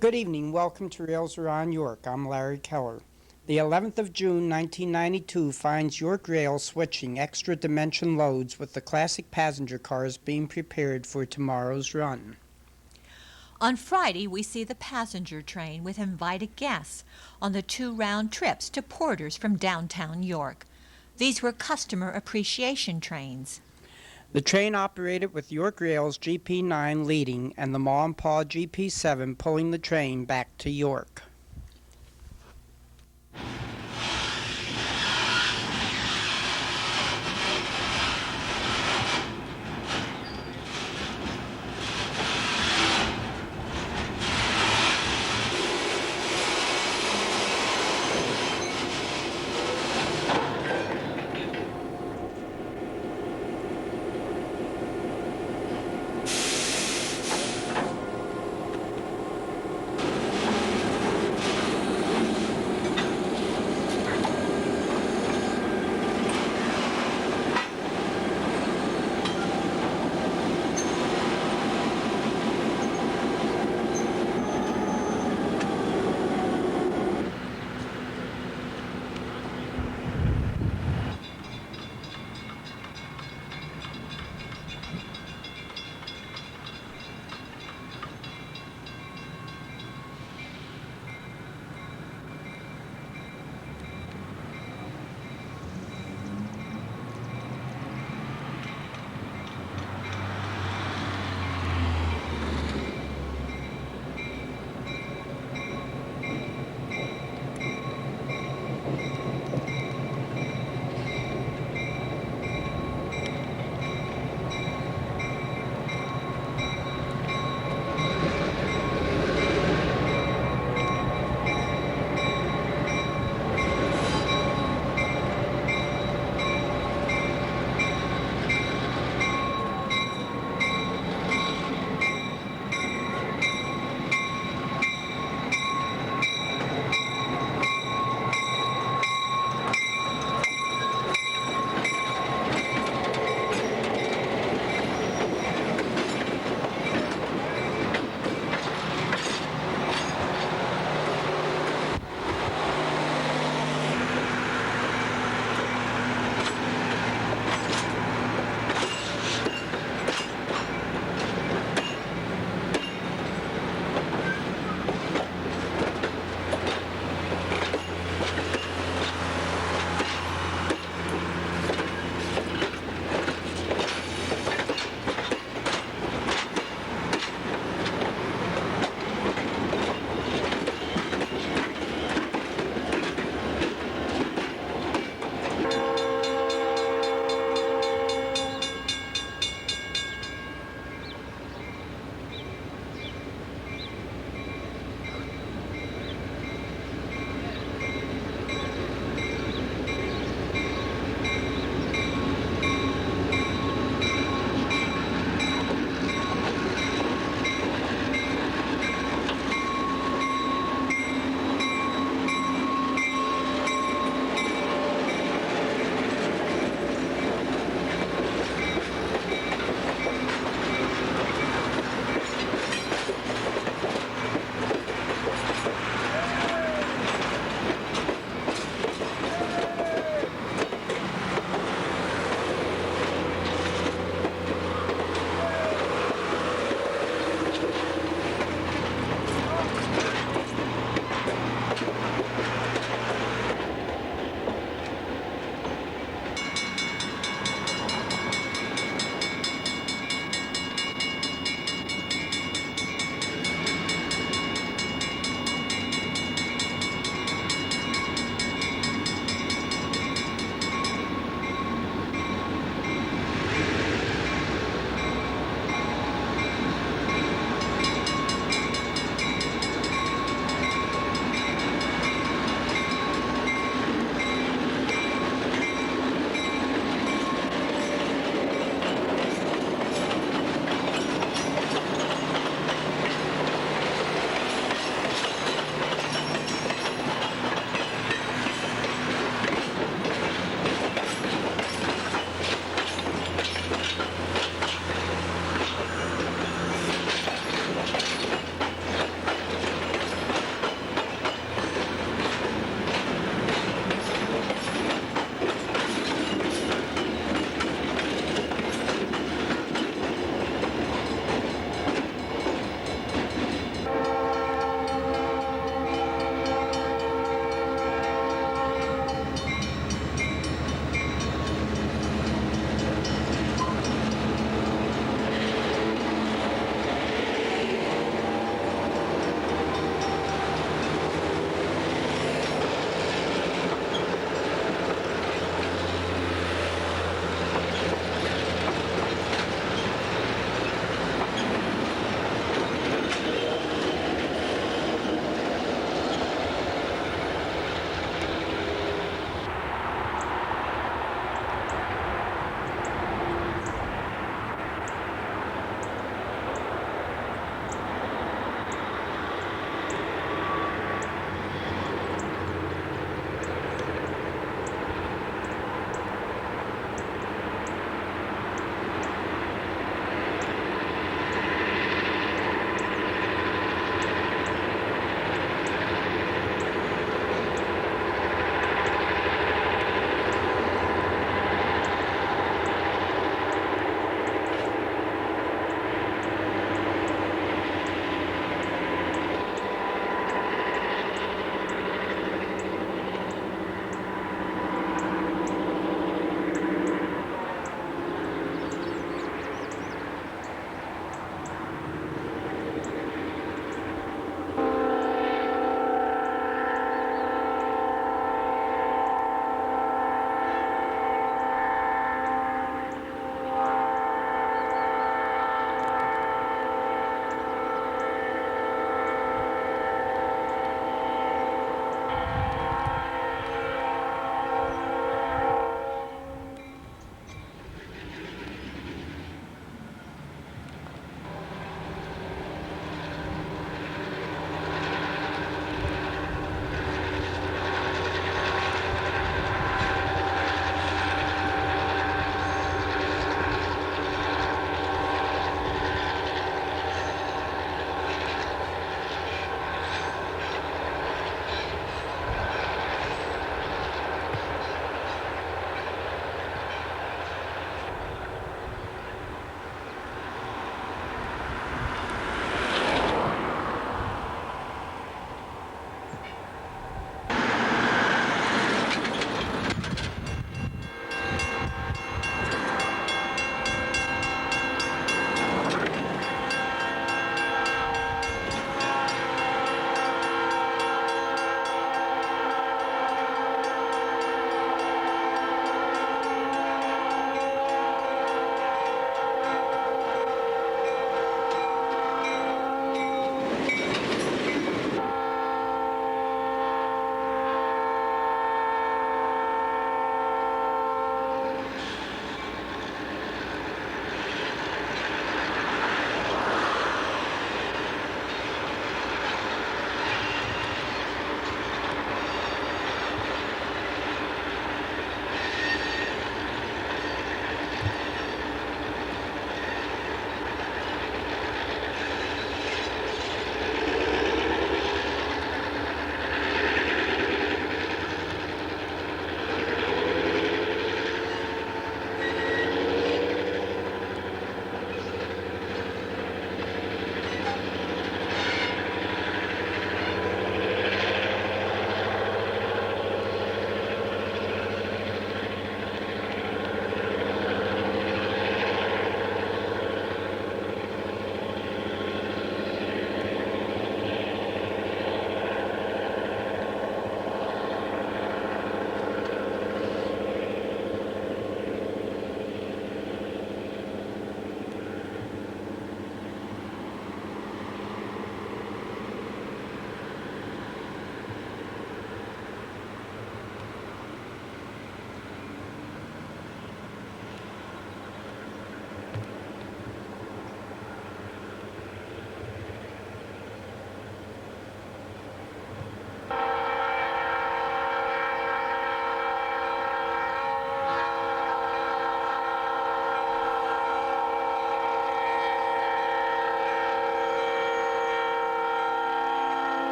Good evening. Welcome to Rails Around York. I'm Larry Keller. The 11th of June, 1992 finds Yorkrail switching extra dimension loads with the classic passenger cars being prepared for tomorrow's run. On Friday, we see the passenger train with invited guests on the 2 round trips to Porter's from downtown York. These were customer appreciation trains. The train operated with Yorkrail's GP9 leading and the Ma and Pa GP7 pulling the train back to York.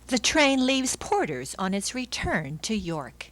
The train leaves Porter's on its return to York.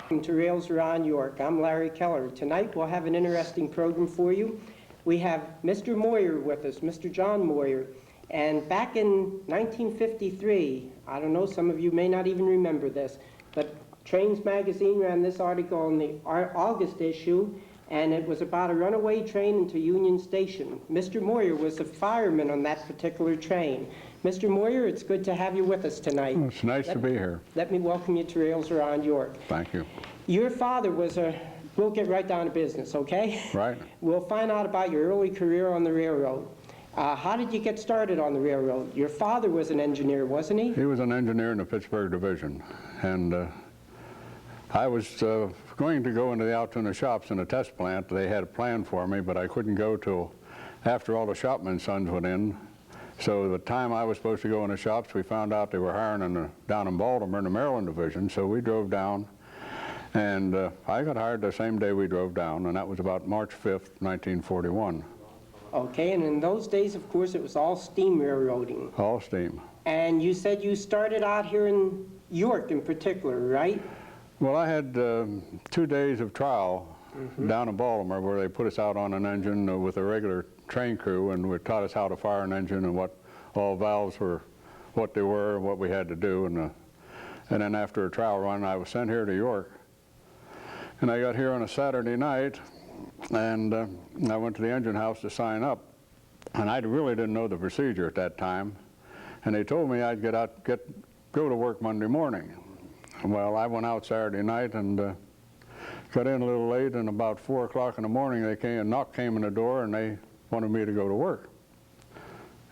Welcome to Rails Around York. I'm Larry Keller. Tonight we'll have an interesting program for you. We have Mr. Moyer with us, Mr. John Moyer. And back in 1953, I don't know, some of you may not even remember this, but Trains Magazine ran this article in the August issue, and it was about a runaway train into Union Station. Mr. Moyer was a fireman on that particular train. Mr. Moyer, it's good to have you with us tonight. It's nice to be here. Let me welcome you to Rails Around York. Thank you. Your father was we'll get right down to business, okay? Right. We'll find out about your early career on the railroad. How did you get started on the railroad? Your father was an engineer, wasn't he? He was an engineer in the Pittsburgh division, and I was going to go into the Altoona shops in a test plant. They had a plan for me, but I couldn't go till after all the shopmen's sons went in. So the time I was supposed to go in the shops, we found out they were hiring down in Baltimore in the Maryland division, so we drove down, and I got hired the same day we drove down, and that was about March 5th, 1941. Okay, and in those days, of course, it was all steam railroading. All steam. And you said you started out here in York in particular, right? Well, I had 2 days of trial down in Baltimore where they put us out on an engine with a regular train crew, and we taught us how to fire an engine and what all valves were, what they were, what we had to do. And then after a trial run, I was sent here to York. And I got here on a Saturday night, and I went to the engine house to sign up. And I really didn't know the procedure at that time. And they told me I'd go to work Monday morning. Well, I went out Saturday night and got in a little late, and about 4 o'clock in the morning a knock came in the door and they wanted me to go to work.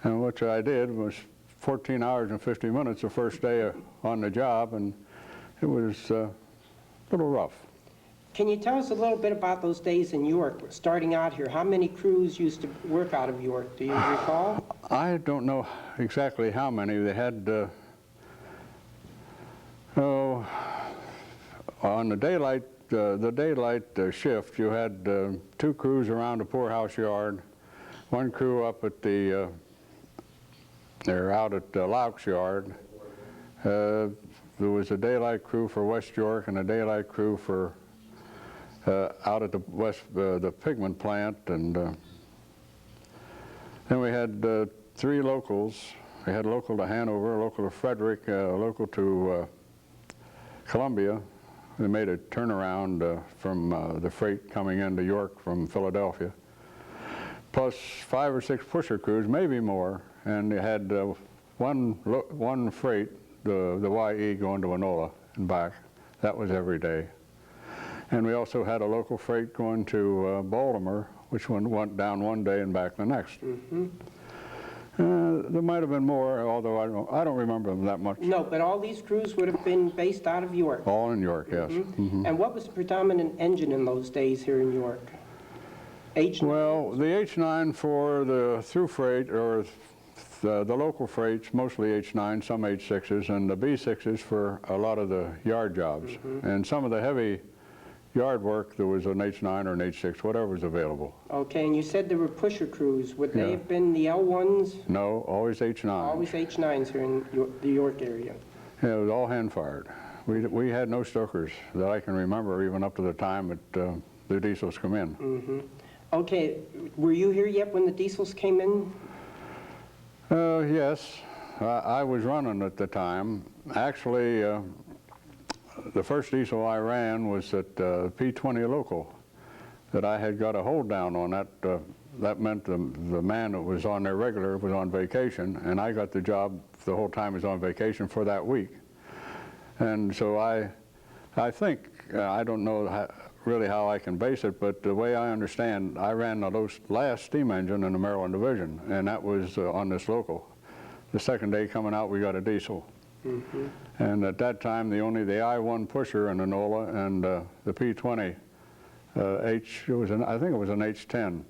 And which I did was 14 hours and 50 minutes the first day on the job, and it was a little rough. Can you tell us a little bit about those days in York, starting out here? How many crews used to work out of York? Do you recall? I don't know exactly how many. They had, on the daylight shift, you had 2 crews around the poorhouse yard, 1 crew up at they're out at Loucks yard. There was a daylight crew for West York and a daylight crew for out at the pigment plant, and then we had 3 locals. We had a local to Hanover, a local to Frederick, a local to Columbia. They made a turnaround from the freight coming into York from Philadelphia, plus 5 or 6 pusher crews, maybe more, and they had one freight, the YE, going to Enola and back. That was every day. And we also had a local freight going to Baltimore, which went down one day and back the next. There might have been more, although I don't remember them that much. No, but all these crews would have been based out of York. All in York, yes. And what was the predominant engine in those days here in York? H9? Well, the H9 for the through freight, or the local freights, mostly H9, some H6s, and the B6s for a lot of the yard jobs. And some of the heavy yard work, there was an H9 or an H6, whatever was available. Okay, and you said there were pusher crews. Would they have been the L1s? No, always H9. Always H9s here in the York area. Yeah, it was all hand-fired. We had no stokers that I can remember, even up to the time that the diesels come in. Okay, were you here yet when the diesels came in? Yes, I was running at the time. Actually, the first diesel I ran was at P20 local that I had got a hold down on. That meant the man that was on there regular was on vacation, and I got the job the whole time he was on vacation for that week. And so I think, I don't know really how I can base it, but the way I understand, I ran the last steam engine in the Maryland division, and that was on this local. The second day coming out, we got a diesel. And at that time, the I-1 pusher in Enola and the P20 I think it was an H10.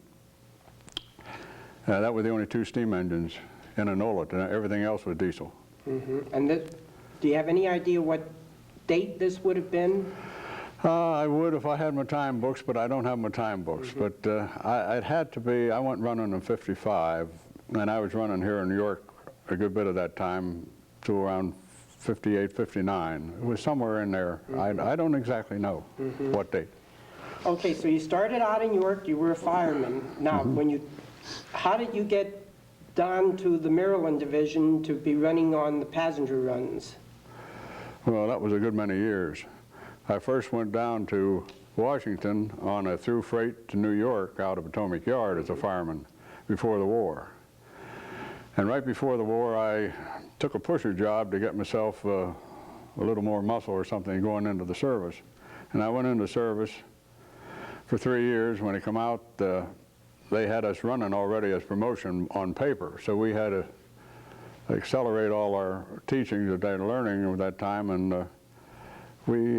That were the only 2 steam engines in Enola. Everything else was diesel. And do you have any idea what date this would have been? I would if I had my time books, but I don't have my time books. But it had to be, I went running in '55, and I was running here in New York a good bit of that time to around 58, 59. It was somewhere in there. I don't exactly know what date. Okay, so you started out in York, you were a fireman. Now, how did you get down to the Maryland division to be running on the passenger runs? Well, that was a good many years. I first went down to Washington on a through freight to New York out of Potomac Yard as a fireman before the war. And right before the war, I took a pusher job to get myself a little more muscle or something going into the service. And I went into service for 3 years. When I come out, they had us running already as promotion on paper. So we had to accelerate all our teaching that they're learning at that time. And we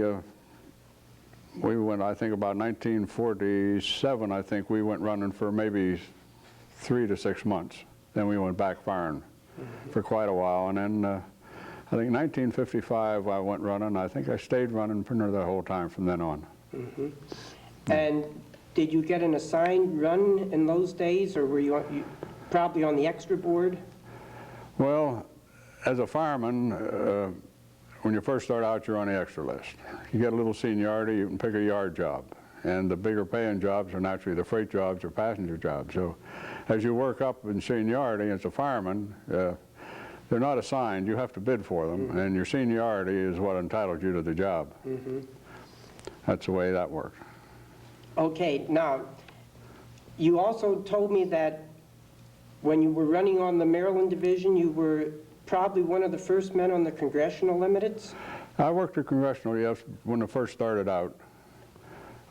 went, I think about 1947, I think we went running for maybe 3 to 6 months. Then we went back firing for quite a while. And then I think 1955 I went running. I think I stayed running for the whole time from then on. And did you get an assigned run in those days, or were you probably on the extra board? Well, as a fireman, when you first start out, you're on the extra list. You get a little seniority, you can pick a yard job. And the bigger paying jobs are naturally the freight jobs or passenger jobs. So as you work up in seniority as a fireman, they're not assigned. You have to bid for them. And your seniority is what entitles you to the job. That's the way that works. Okay, now, you also told me that when you were running on the Maryland division, you were probably one of the first men on the Congressional Limiteds? I worked at Congressional, yes, when I first started out,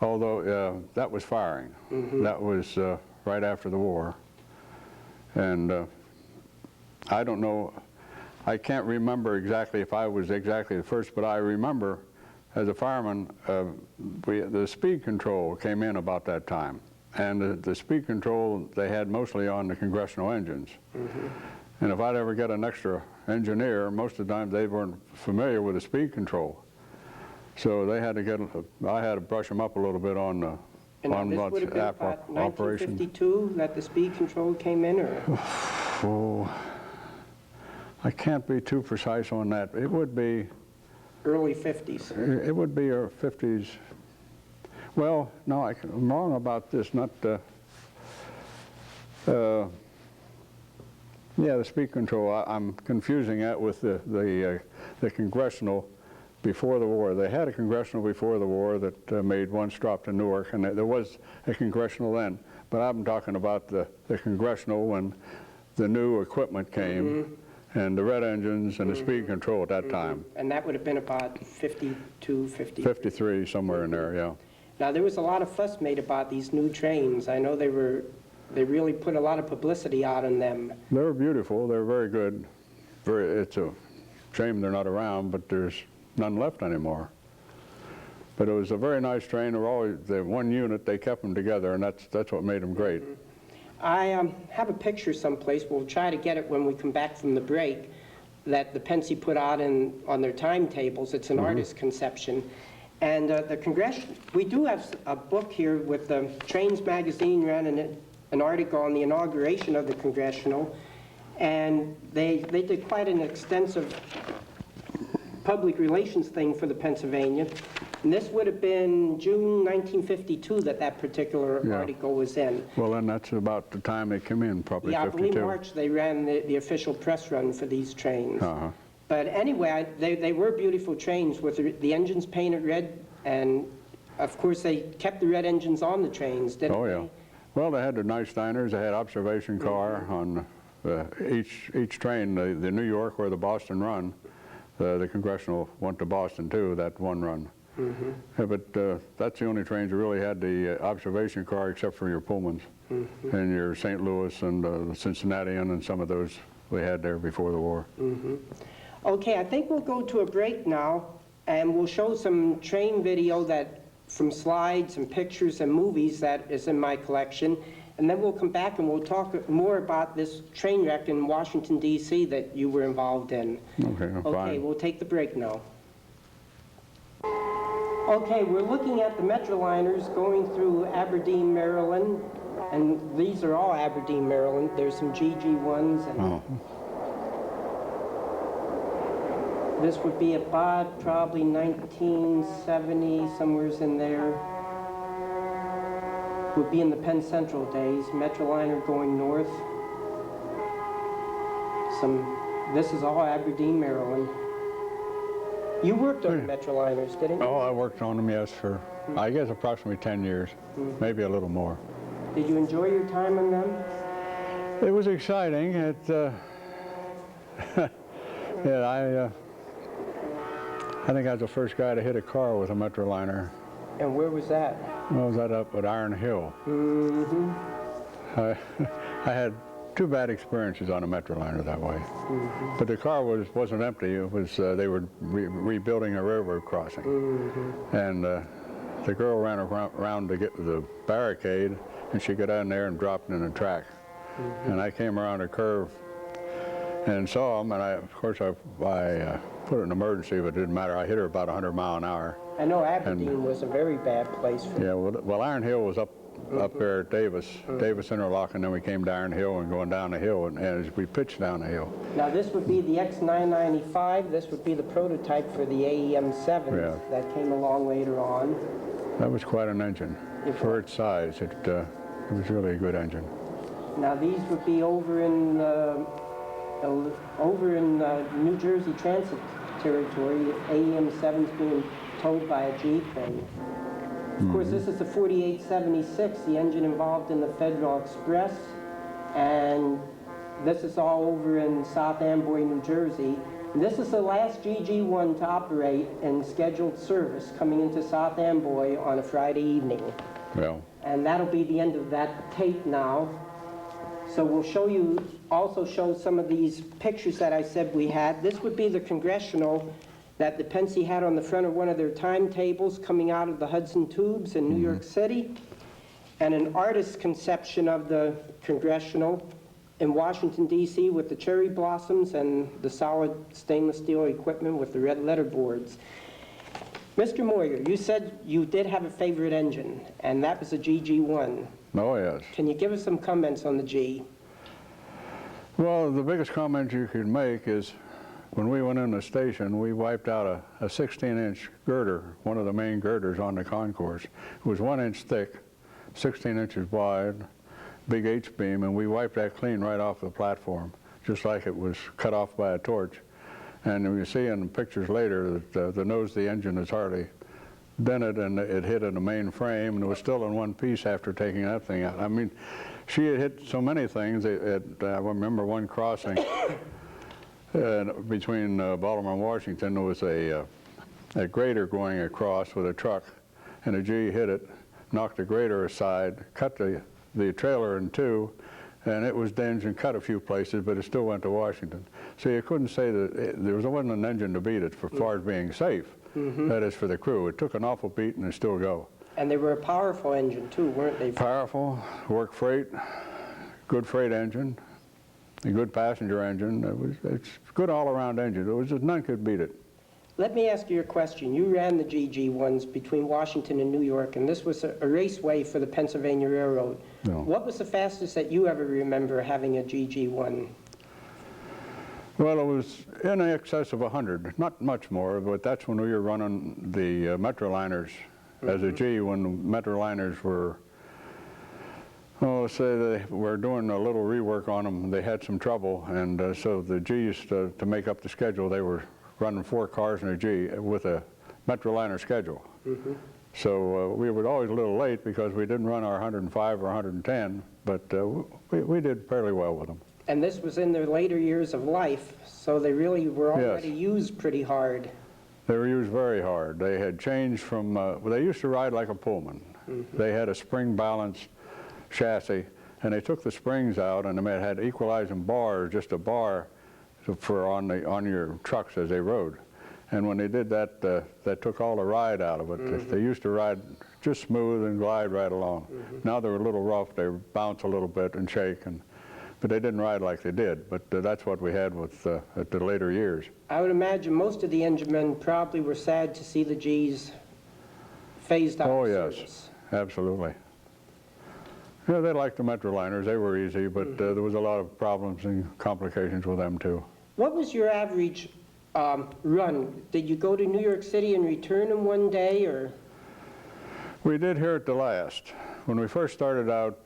although that was firing. That was right after the war. And I don't know, I can't remember exactly if I was exactly the first, but I remember as a fireman, the speed control came in about that time. And the speed control they had mostly on the Congressional engines. And if I'd ever get an extra engineer, most of the time they weren't familiar with the speed control. So they had to get, I had to brush them up a little bit on the And this would have been about 1952 that the speed control came in, or? Oh, I can't be too precise on that. It would be Early 50s. It would be our 50s. Well, no, I'm wrong about this. Not yeah, the speed control. I'm confusing that with the Congressional before the war. They had a Congressional before the war that made one stop to Newark, and there was a Congressional then. But I'm talking about the Congressional when the new equipment came. And the red engines and the speed control at that time. And that would have been about 52, 53. 53, somewhere in there, yeah. Now, there was a lot of fuss made about these new trains. I know they really put a lot of publicity out on them. They were beautiful. They were very good. It's a shame they're not around, but there's none left anymore. But it was a very nice train. They were always the one unit. They kept them together, and that's what made them great. I have a picture someplace. We'll try to get it when we come back from the break, that the Pennsy put out on their timetables. It's an artist's conception. And the Congressional, we do have a book here with the Trains magazine ran an article on the inauguration of the Congressional. And they did quite an extensive public relations thing for the Pennsylvania. And this would have been June 1952 that particular article was in. Well, then that's about the time they came in, probably 52. Yeah, I believe March they ran the official press run for these trains. But anyway, they were beautiful trains with the engines painted red, and of course they kept the red engines on the trains, didn't they? Oh, yeah. Well, they had the nice diners. They had observation car on each train, the New York or the Boston run. The Congressional went to Boston, too, that one run. Yeah, but that's the only trains that really had the observation car, except for your Pullmans and your St. Louis and the Cincinnatian and some of those we had there before the war. Okay, I think we'll go to a break now, and we'll show some train video from slides and pictures and movies that is in my collection, and then we'll come back and we'll talk more about this train wreck in Washington, D.C. that you were involved in. Okay, fine. Okay, we'll take the break now. Okay, we're looking at the Metroliners going through Aberdeen, Maryland, and these are all Aberdeen, Maryland. There's some GG ones. And This would be about probably 1970, somewheres in there. Would be in the Penn Central days, Metroliner going north. This is all Aberdeen, Maryland. You worked on Metroliners, didn't you? Oh, I worked on them, yes, for, I guess, approximately 10 years, maybe a little more. Did you enjoy your time on them? It was exciting. Yeah, I think I was the first guy to hit a car with a Metroliner. And where was that? I was up at Iron Hill. I had 2 bad experiences on a Metroliner that way. But the car wasn't empty. It was they were rebuilding a railroad crossing, and the girl ran around to get to the barricade, and she got down there and dropped in the track. And I came around a curve and saw him, and of course I put it in emergency, but it didn't matter. I hit her about 100 miles an hour. I know Aberdeen was a very bad place for. Yeah, well, Iron Hill was up there at Davis Interlock, and then we came to Iron Hill and going down the hill, and as we pitched down the hill. Now this would be the X995. This would be the prototype for the AEM7 that came along later on. That was quite an engine. For its size, it was really a good engine. Now these would be over in New Jersey Transit territory. AEM7's being towed by a G train. Of course, this is the 4876, the engine involved in the Federal Express, and this is all over in South Amboy, New Jersey. And this is the last GG1 to operate in scheduled service coming into South Amboy on a Friday evening. Well. And that'll be the end of that tape now. So we'll also show some of these pictures that I said we had. This would be the congressional that the Pennsy had on the front of one of their timetables coming out of the Hudson Tubes in New York City, and an artist's conception of the congressional in Washington, D.C. with the cherry blossoms and the solid stainless steel equipment with the red letterboards. Mr. Moyer, you said you did have a favorite engine, and that was a GG1. Oh, yes. Can you give us some comments on the G? Well, the biggest comment you could make is when we went in the station, we wiped out a 16-inch girder, one of the main girders on the concourse. It was 1 inch thick, 16 inches wide, big H-beam, and we wiped that clean right off the platform, just like it was cut off by a torch. And you see in the pictures later that the nose of the engine is hardly dented, and it hit in the main frame, and it was still in one piece after taking that thing out. I mean, she had hit so many things. I remember one crossing between Baltimore and Washington. There was a grader going across with a truck, and a G hit it, knocked the grader aside, cut the trailer in 2, and it was dinged and cut a few places, but it still went to Washington. So you couldn't say that there wasn't an engine to beat it for far as being safe. That is for the crew. It took an awful beat and it still go. And they were a powerful engine too, weren't they? Powerful, work freight, good freight engine, a good passenger engine. It's a good all-around engine. None could beat it. Let me ask you a question. You ran the GG1s between Washington and New York, and this was a raceway for the Pennsylvania Railroad. No. What was the fastest that you ever remember having a GG1? Well, it was in excess of 100, not much more, but that's when we were running the Metroliners as a G, when the Metroliners were, let's say they were doing a little rework on them. They had some trouble, and so the Gs, to make up the schedule, they were running 4 cars in a G with a Metroliner schedule. So we were always a little late because we didn't run our 105 or 110, but we did fairly well with them. And this was in their later years of life, so they really were already used pretty hard. They were used very hard. They had changed from, well, they used to ride like a Pullman. They had a spring balance chassis, and they took the springs out, and they had equalizing bars, just a bar for on your trucks as they rode. And when they did that, that took all the ride out of it. They used to ride just smooth and glide right along. Now they're a little rough. They bounce a little bit and shake, but they didn't ride like they did. But that's what we had with at the later years. I would imagine most of the engine men probably were sad to see the Gs phased out of service. Yes, absolutely. Yeah, they liked the Metroliners. They were easy, but there was a lot of problems and complications with them too. What was your average run, did you go to New York City and return in one day, or? We did here at the last. When we first started out,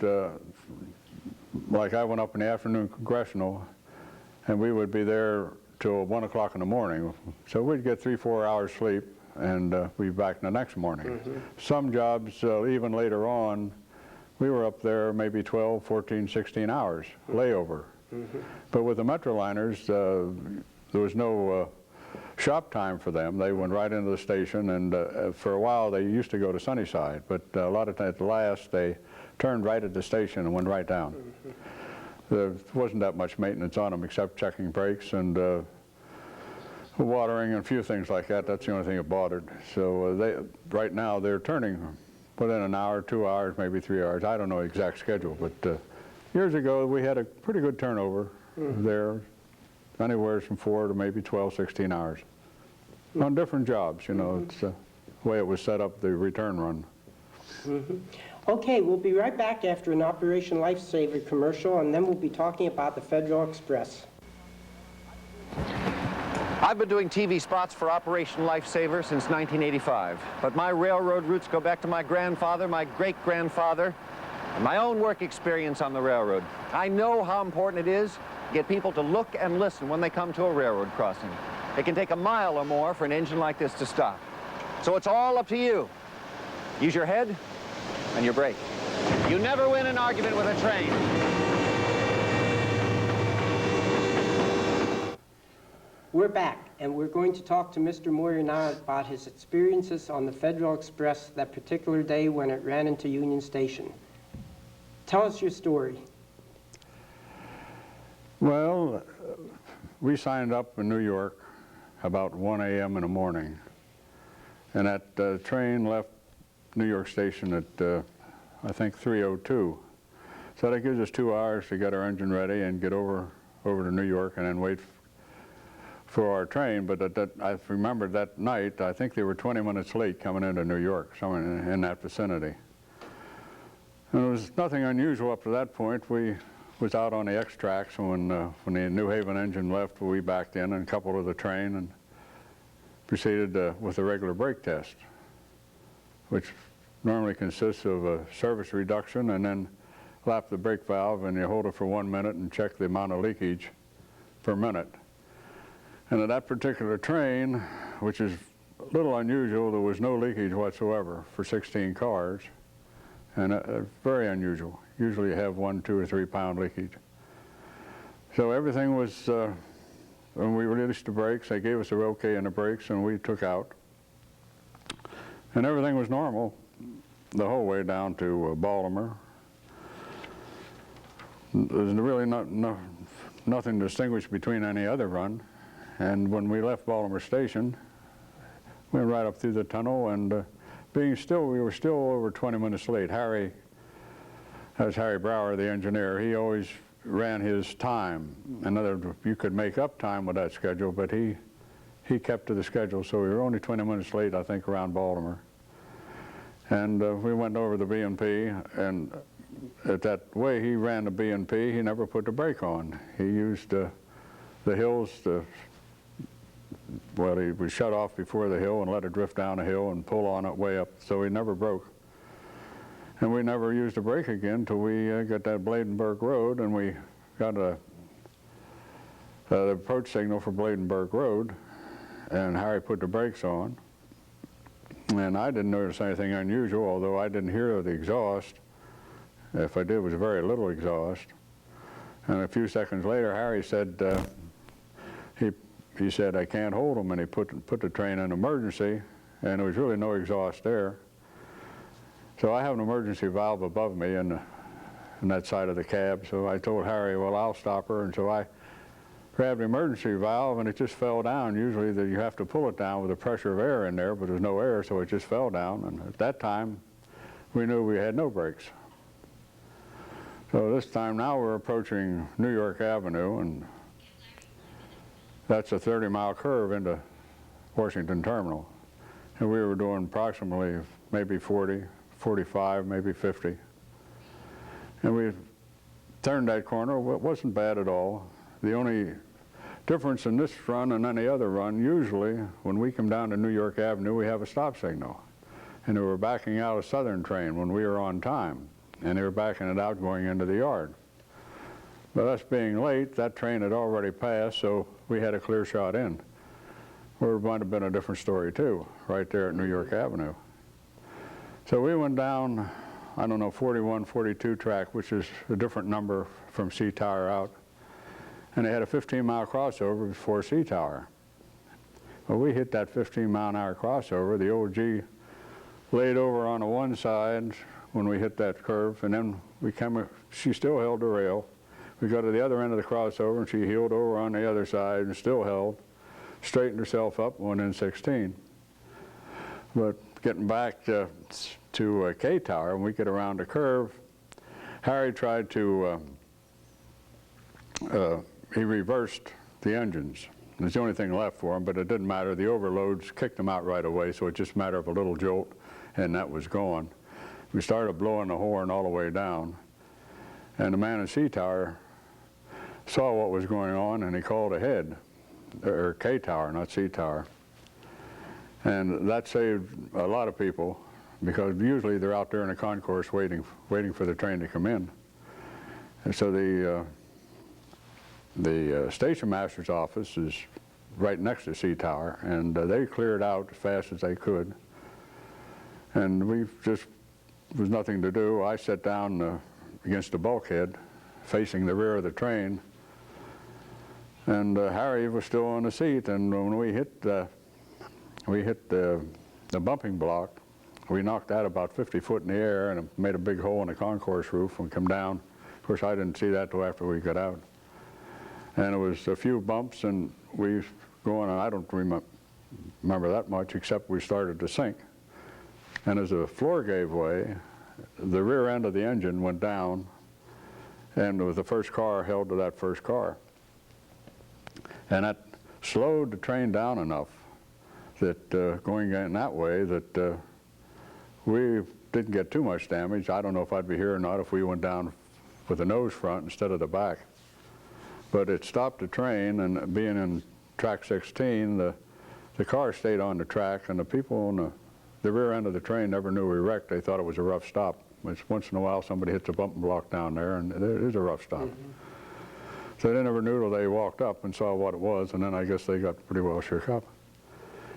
like I went up in the afternoon congressional, and we would be there till 1 o'clock in the morning. So we'd get 3-4 hours sleep, and we'd be back the next morning. Some jobs, even later on, we were up there maybe 12, 14, 16 hours layover. But with the Metroliners, there was no shop time for them. They went right into the station, and for a while they used to go to Sunnyside, but a lot of times at the last they turned right at the station and went right down. There wasn't that much maintenance on them except checking brakes and watering and a few things like that. That's the only thing that bothered. So right now they're turning within an hour, 2 hours, maybe 3 hours. I don't know the exact schedule, but years ago we had a pretty good turnover there, anywhere from 4 to maybe 12, 16 hours on different jobs. You know, it's the way it was set up, the return run. Okay, we'll be right back after an Operation Lifesaver commercial, and then we'll be talking about the Federal Express. I've been doing TV spots for Operation Lifesaver since 1985, but my railroad roots go back to my grandfather, my great-grandfather, and my own work experience on the railroad. I know how important it is to get people to look and listen when they come to a railroad crossing. It can take a mile or more for an engine like this to stop. So it's all up to you. Use your head and your brake. You never win an argument with a train. We're back, and we're going to talk to Mr. Moyer now about his experiences on the Federal Express that particular day when it ran into Union Station. Tell us your story. Well, we signed up in New York about 1 a.m. in the morning, and that train left New York Station at I think 3:02. So that gives us 2 hours to get our engine ready and get over to New York and then wait for our train. But I remember that night, I think they were 20 minutes late coming into New York, somewhere in that vicinity. And there was nothing unusual up to that point. We was out on the X tracks, and when the New Haven engine left, we backed in and coupled with the train and proceeded with a regular brake test, which normally consists of a service reduction and then lap the brake valve, and you hold it for 1 minute and check the amount of leakage per minute. And at that particular train, which is a little unusual, there was no leakage whatsoever for 16 cars, and very unusual. Usually you have 1, 2, or 3 pound leakage. So everything was, when we released the brakes, they gave us a okay in the brakes, and we took out. And everything was normal the whole way down to Baltimore. There's really nothing distinguished between any other run. And when we left Baltimore Station, we went right up through the tunnel, and we were still over 20 minutes late. Harry, that was Harry Brower, the engineer, he always ran his time. In other words, you could make up time with that schedule, but he kept to the schedule, so we were only 20 minutes late, I think, around Baltimore. And we went over the B&P, and at that way he ran the B&P, he never put the brake on. He used the hills to, well, he would shut off before the hill and let it drift down a hill and pull on it way up, so he never broke. And we never used a brake again till we got that Bladenburg Road, and we got the approach signal for Bladenburg Road, and Harry put the brakes on. And I didn't notice anything unusual, although I didn't hear the exhaust. If I did, it was very little exhaust. And a few seconds later, Harry said, he said, I can't hold them, and he put the train in emergency, and there was really no exhaust there. So I have an emergency valve above me in that side of the cab, so I told Harry, well, I'll stop her, and so I grabbed the emergency valve, and it just fell down. Usually you have to pull it down with a pressure of air in there, but there's no air, so it just fell down, and at that time, we knew we had no brakes. So this time now we're approaching New York Avenue, and that's a 30-mile curve into Washington Terminal. And we were doing approximately maybe 40, 45, maybe 50. And we turned that corner. It wasn't bad at all. The only difference in this run and any other run, usually when we come down to New York Avenue, we have a stop signal. And they were backing out a Southern train when we were on time, and they were backing it out going into the yard. But us being late, that train had already passed, so we had a clear shot in. Or it might have been a different story too, right there at New York Avenue. So we went down, I don't know, 41, 42 track, which is a different number from C Tower out. And they had a 15-mile crossover before C Tower. Well, we hit that 15-mile-an-hour crossover. The old G laid over on the one side when we hit that curve, and then she still held the rail. We got to the other end of the crossover, and she heeled over on the other side and still held, straightened herself up, and went in 16. But getting back to K Tower, when we get around the curve, Harry tried to, he reversed the engines. It's the only thing left for him, but it didn't matter. The overloads kicked him out right away, so it just mattered of a little jolt, and that was gone. We started blowing the horn all the way down, and the man in C Tower saw what was going on, and he called ahead, or K Tower, not C Tower. And that saved a lot of people, because usually they're out there in a concourse waiting for the train to come in. And so the station master's office is right next to C Tower, and they cleared out as fast as they could. And there was nothing to do. I sat down against the bulkhead, facing the rear of the train, and Harry was still on the seat. And when we hit the bumping block, we knocked that about 50 foot in the air, and it made a big hole in the concourse roof and come down. Of course, I didn't see that till after we got out. And it was a few bumps, and we going on. I don't remember that much, except we started to sink. And as the floor gave way, the rear end of the engine went down, and the first car held to that first car. And that slowed the train down enough that going in that way that we didn't get too much damage. I don't know if I'd be here or not if we went down with the nose front instead of the back. But it stopped the train, and being in track 16, the car stayed on the track, and the people on the rear end of the train never knew we wrecked. They thought it was a rough stop. Once in a while somebody hits a bumping block down there, and it is a rough stop. So they never knew till they walked up and saw what it was, and then I guess they got pretty well shook up.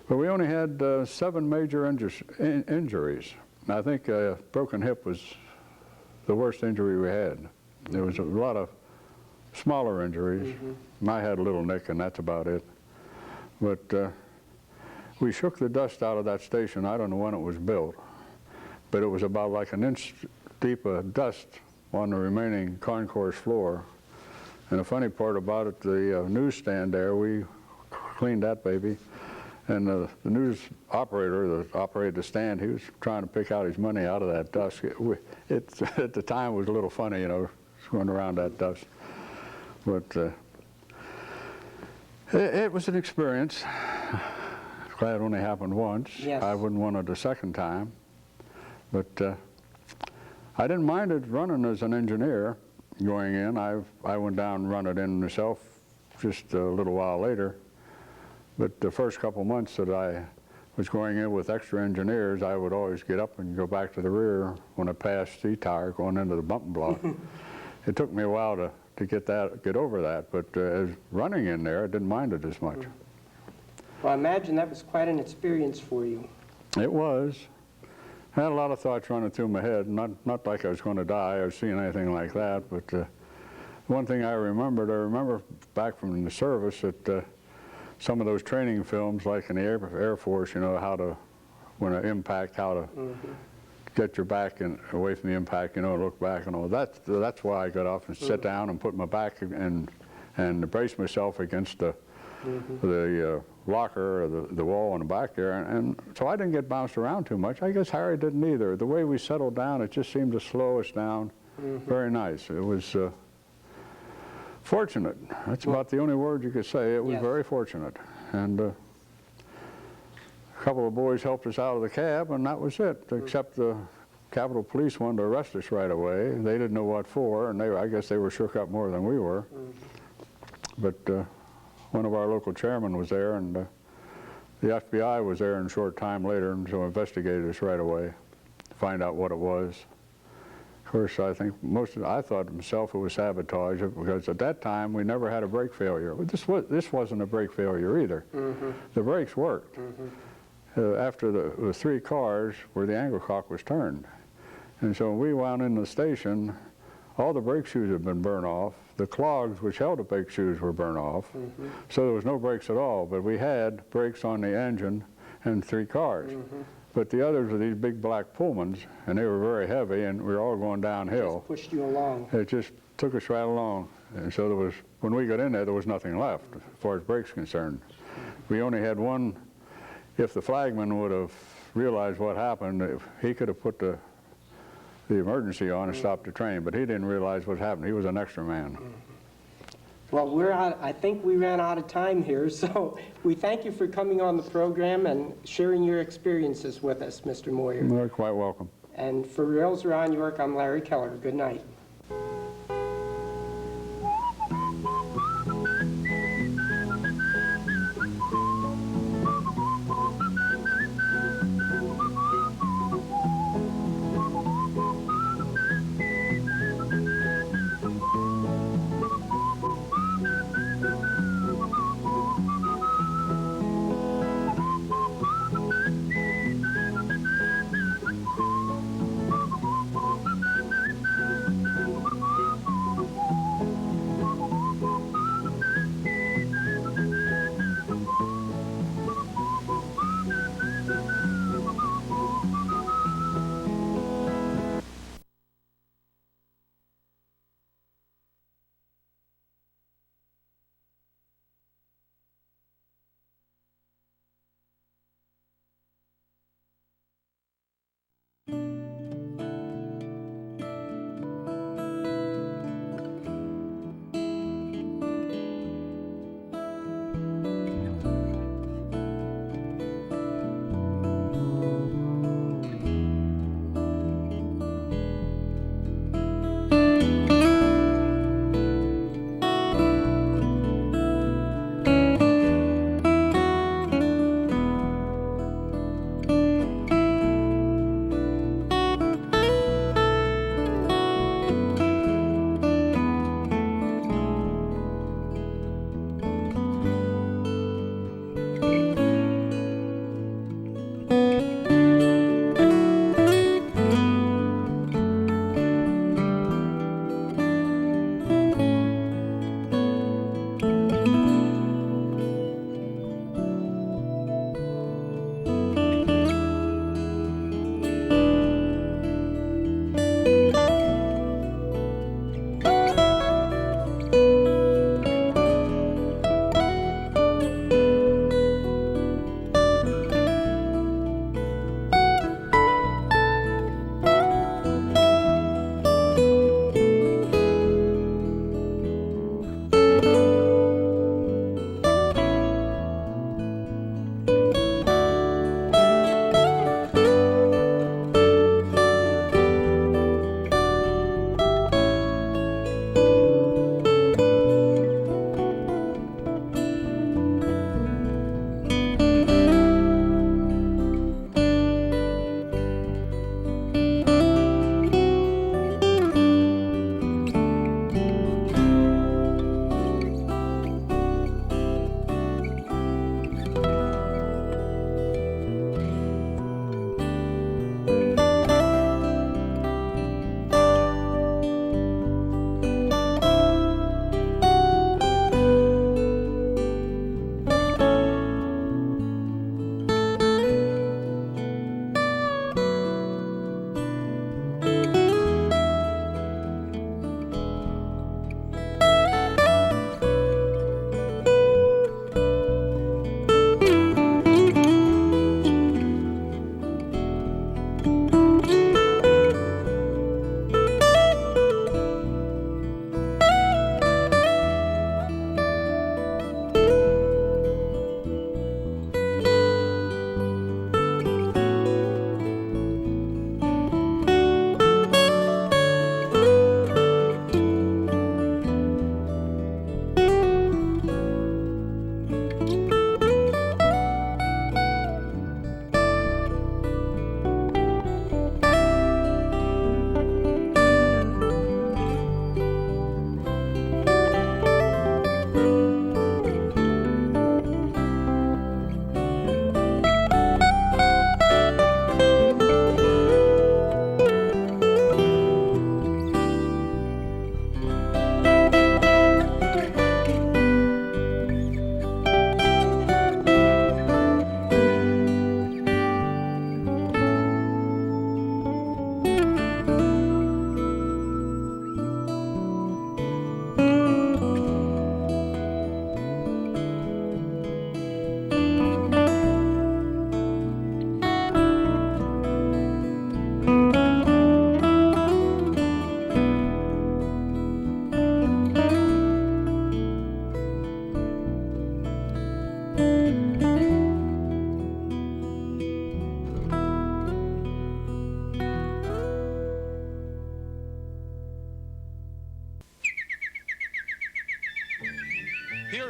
But we only had 7 major injuries. I think a broken hip was the worst injury we had. There was a lot of smaller injuries. I had a little nick, and that's about it. But we shook the dust out of that station. I don't know when it was built, but it was about like an inch deep of dust on the remaining concourse floor. And the funny part about it, the newsstand there, we cleaned that baby. And the news operator that operated the stand, he was trying to pick out his money out of that dust. At the time, it was a little funny, you know, going around that dust. But it was an experience. Glad it only happened once. Yes. I wouldn't want it a second time. But I didn't mind it running as an engineer going in. I went down and run it in myself just a little while later. But the first couple months that I was going in with extra engineers, I would always get up and go back to the rear when I passed C Tower going into the bumping block. It took me a while to get over that, but as running in there, I didn't mind it as much. Well, I imagine that was quite an experience for you. It was. I had a lot of thoughts running through my head, not like I was going to die or seeing anything like that, but one thing I remember back from the service that some of those training films, like in the Air Force, you know, when an impact, how to get your back away from the impact, you know, look back and all. That's why I got off and sat down and put my back and brace myself against the locker or the wall in the back there. And so I didn't get bounced around too much. I guess Harry didn't either. The way we settled down, it just seemed to slow us down. Very nice. It was fortunate. That's about the only word you could say. It was very fortunate. And a couple of boys helped us out of the cab, and that was it, except the Capitol Police wanted to arrest us right away. They didn't know what for, and I guess they were shook up more than we were. But one of our local chairmen was there, and the FBI was there in a short time later, and so investigated us right away to find out what it was. Of course, I think I thought to myself it was sabotage, because at that time we never had a brake failure. This wasn't a brake failure either. The brakes worked. After the 3 cars where the angle cock was turned. And so when we wound in the station, all the brake shoes had been burned off. The clogs which held the brake shoes were burned off. So there was no brakes at all, but we had brakes on the engine and 3 cars. But the others were these big black Pullmans, and they were very heavy, and we were all going downhill. Just pushed you along. It just took us right along. And so there was, when we got in there was nothing left as far as brakes concerned. We only had one. If the flagman would have realized what happened, he could have put the emergency on and stopped the train, but he didn't realize what happened. He was an extra man. Well, we're out. I think we ran out of time here, so we thank you for coming on the program and sharing your experiences with us, Mr. Moyer. You're quite welcome. And for Rails Around York, I'm Larry Keller. Good night.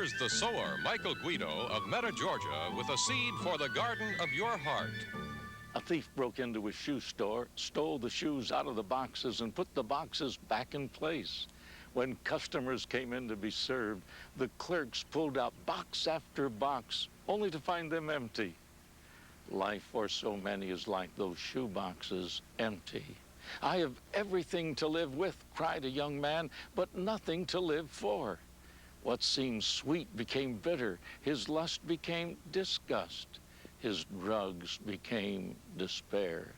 Here's the sower, Michael Guido of Meta, Georgia, with a seed for the garden of your heart. A thief broke into a shoe store, stole the shoes out of the boxes, and put the boxes back in place. When customers came in to be served, the clerks pulled out box after box, only to find them empty. Life for so many is like those shoe boxes, empty. I have everything to live with, cried a young man, but nothing to live for. What seemed sweet became bitter. His lust became disgust. His drugs became despair.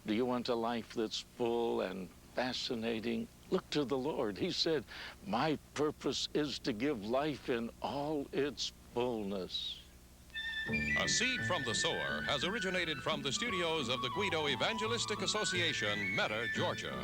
Do you want a life that's full and fascinating? Look to the Lord. He said, my purpose is to give life in all its fullness. A Seed from the Sower has originated from the studios of the Guido Evangelistic Association, Meta, Georgia.